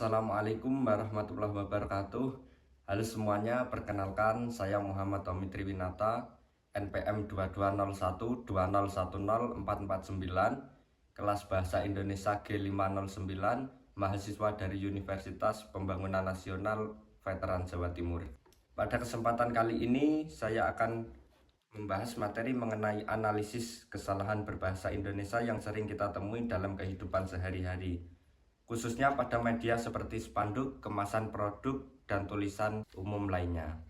Assalamualaikum warahmatullahi wabarakatuh. Halo semuanya, perkenalkan saya Muhammad Tommy Triwinata, NPM 220120104449, kelas Bahasa Indonesia G509, mahasiswa dari Universitas Pembangunan Nasional Veteran Jawa Timur. Pada kesempatan kali ini saya akan membahas materi mengenai analisis kesalahan berbahasa Indonesia yang sering kita temui dalam kehidupan sehari-hari, khususnya pada media seperti spanduk, kemasan produk, dan tulisan umum lainnya.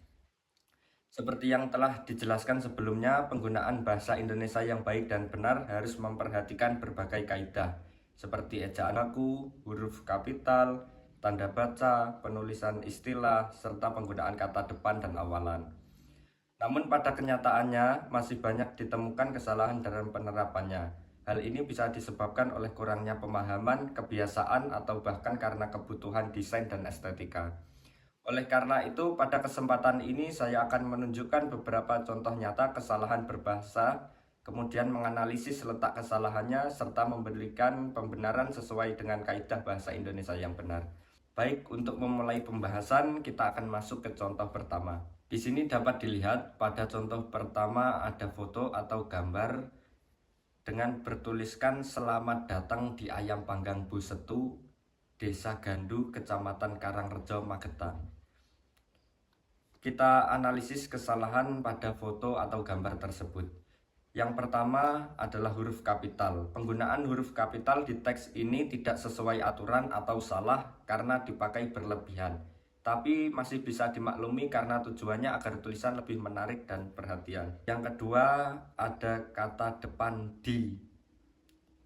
Seperti yang telah dijelaskan sebelumnya, penggunaan bahasa Indonesia yang baik dan benar harus memperhatikan berbagai kaidah, seperti ejaan baku, huruf kapital, tanda baca, penulisan istilah, serta penggunaan kata depan dan awalan. Namun pada kenyataannya masih banyak ditemukan kesalahan dalam penerapannya. Hal ini bisa disebabkan oleh kurangnya pemahaman, kebiasaan, atau bahkan karena kebutuhan desain dan estetika. Oleh karena itu, pada kesempatan ini saya akan menunjukkan beberapa contoh nyata kesalahan berbahasa, kemudian menganalisis letak kesalahannya, serta memberikan pembenaran sesuai dengan kaidah bahasa Indonesia yang benar. Baik, untuk memulai pembahasan, kita akan masuk ke contoh pertama. Di sini dapat dilihat pada contoh pertama ada foto atau gambar dengan bertuliskan "Selamat datang di Ayam Panggang Bu Setu, Desa Gandu, Kecamatan Karangrejo, Magetan". Kita analisis kesalahan pada foto atau gambar tersebut. Yang pertama adalah huruf kapital. Penggunaan huruf kapital di teks ini tidak sesuai aturan atau salah karena dipakai berlebihan, tapi masih bisa dimaklumi karena tujuannya agar tulisan lebih menarik dan perhatian. Yang kedua ada kata depan di.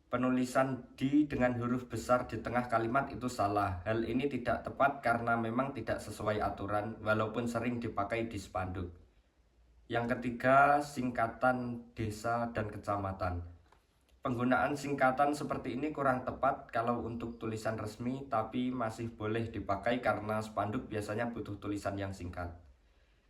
Penulisan di dengan huruf besar di tengah kalimat itu salah. Hal ini tidak tepat karena memang tidak sesuai aturan walaupun sering dipakai di spanduk. Yang ketiga, singkatan desa dan kecamatan. Penggunaan singkatan seperti ini kurang tepat kalau untuk tulisan resmi, tapi masih boleh dipakai karena spanduk biasanya butuh tulisan yang singkat.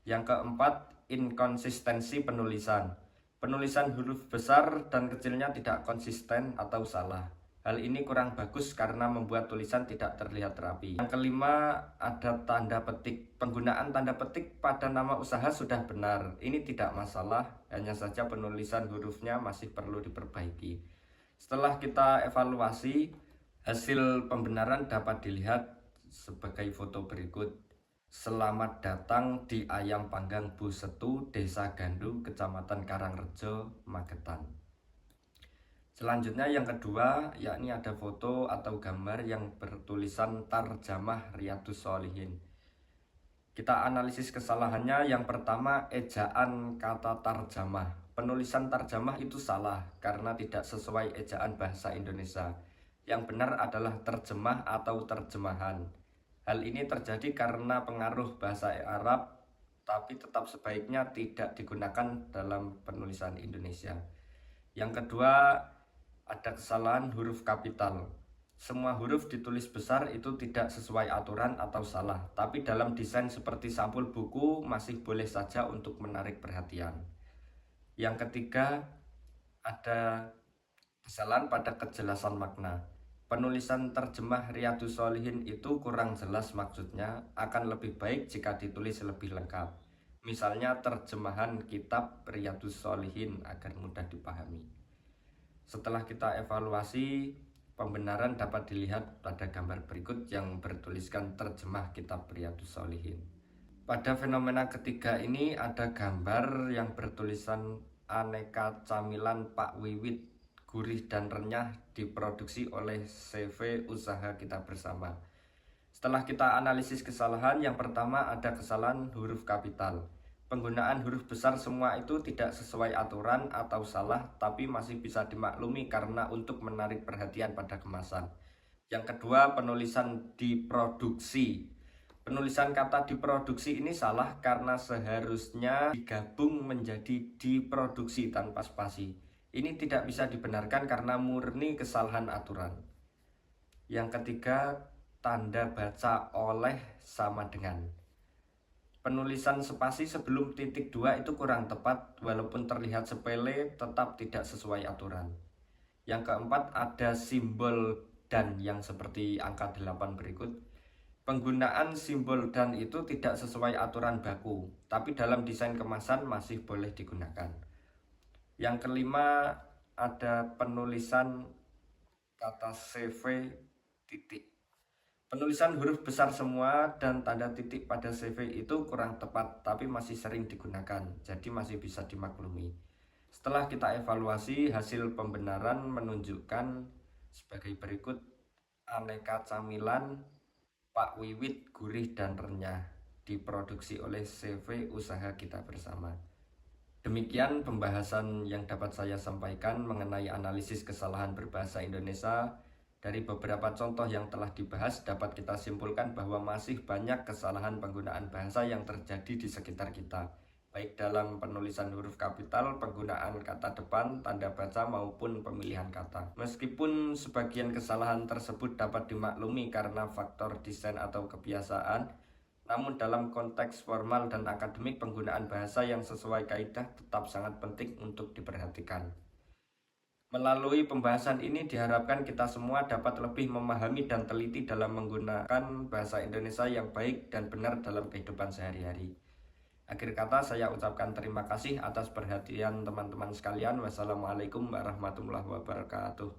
Yang keempat, inkonsistensi penulisan. Penulisan huruf besar dan kecilnya tidak konsisten atau salah. Hal ini kurang bagus karena membuat tulisan tidak terlihat rapi. Yang kelima ada tanda petik. Penggunaan tanda petik pada nama usaha sudah benar. Ini tidak masalah, hanya saja penulisan hurufnya masih perlu diperbaiki. Setelah kita evaluasi, hasil pembenaran dapat dilihat sebagai foto berikut. Selamat datang di Ayam Panggang Bu Setu, Desa Gandu, Kecamatan Karangrejo, Magetan. Selanjutnya yang kedua, yakni ada foto atau gambar yang bertulisan Tarjamah Riyadhus Shalihin. Kita analisis kesalahannya. Yang pertama, ejaan kata tarjamah. Penulisan tarjamah itu salah karena tidak sesuai ejaan bahasa Indonesia. Yang benar adalah terjemah atau terjemahan. Hal ini terjadi karena pengaruh bahasa Arab, tapi tetap sebaiknya tidak digunakan dalam penulisan Indonesia. Yang kedua, ada kesalahan huruf kapital. Semua huruf ditulis besar itu tidak sesuai aturan atau salah, tapi dalam desain seperti sampul buku masih boleh saja untuk menarik perhatian. Yang ketiga, ada kesalahan pada kejelasan makna. Penulisan terjemah Riyadhus Shalihin itu kurang jelas maksudnya, akan lebih baik jika ditulis lebih lengkap. Misalnya terjemahan kitab Riyadhus Shalihin agar mudah dipahami. Setelah kita evaluasi, pembenaran dapat dilihat pada gambar berikut yang bertuliskan terjemah kitab Riyadhus Shalihin. Pada fenomena ketiga ini ada gambar yang bertulisan aneka camilan Pak Wiwit, gurih dan renyah, diproduksi oleh CV Usaha Kita Bersama. Setelah kita analisis kesalahan, yang pertama ada kesalahan huruf kapital. Penggunaan huruf besar semua itu tidak sesuai aturan atau salah, tapi masih bisa dimaklumi karena untuk menarik perhatian pada kemasan. Yang kedua, penulisan diproduksi. Penulisan kata diproduksi ini salah karena seharusnya digabung menjadi diproduksi tanpa spasi. Ini tidak bisa dibenarkan karena murni kesalahan aturan. Yang ketiga, tanda baca oleh sama dengan. Penulisan spasi sebelum titik 2 itu kurang tepat, walaupun terlihat sepele tetap tidak sesuai aturan. Yang keempat ada simbol dan yang seperti angka 8 berikut. Penggunaan simbol dan itu tidak sesuai aturan baku, tapi dalam desain kemasan masih boleh digunakan. Yang kelima, ada penulisan kata CV titik. Penulisan huruf besar semua dan tanda titik pada CV itu kurang tepat, tapi masih sering digunakan, jadi masih bisa dimaklumi. Setelah kita evaluasi, hasil pembenaran menunjukkan sebagai berikut: aneka camilan Pak Wiwit gurih dan renyah, diproduksi oleh CV usaha kita bersama. Demikian pembahasan yang dapat saya sampaikan mengenai analisis kesalahan berbahasa Indonesia. Dari beberapa contoh yang telah dibahas, dapat kita simpulkan bahwa masih banyak kesalahan penggunaan bahasa yang terjadi di sekitar kita, baik dalam penulisan huruf kapital, penggunaan kata depan, tanda baca, maupun pemilihan kata. Meskipun sebagian kesalahan tersebut dapat dimaklumi karena faktor desain atau kebiasaan, namun dalam konteks formal dan akademik, penggunaan bahasa yang sesuai kaidah tetap sangat penting untuk diperhatikan. Melalui pembahasan ini diharapkan kita semua dapat lebih memahami dan teliti dalam menggunakan bahasa Indonesia yang baik dan benar dalam kehidupan sehari-hari. Akhir kata, saya ucapkan terima kasih atas perhatian teman-teman sekalian. Wassalamualaikum warahmatullahi wabarakatuh.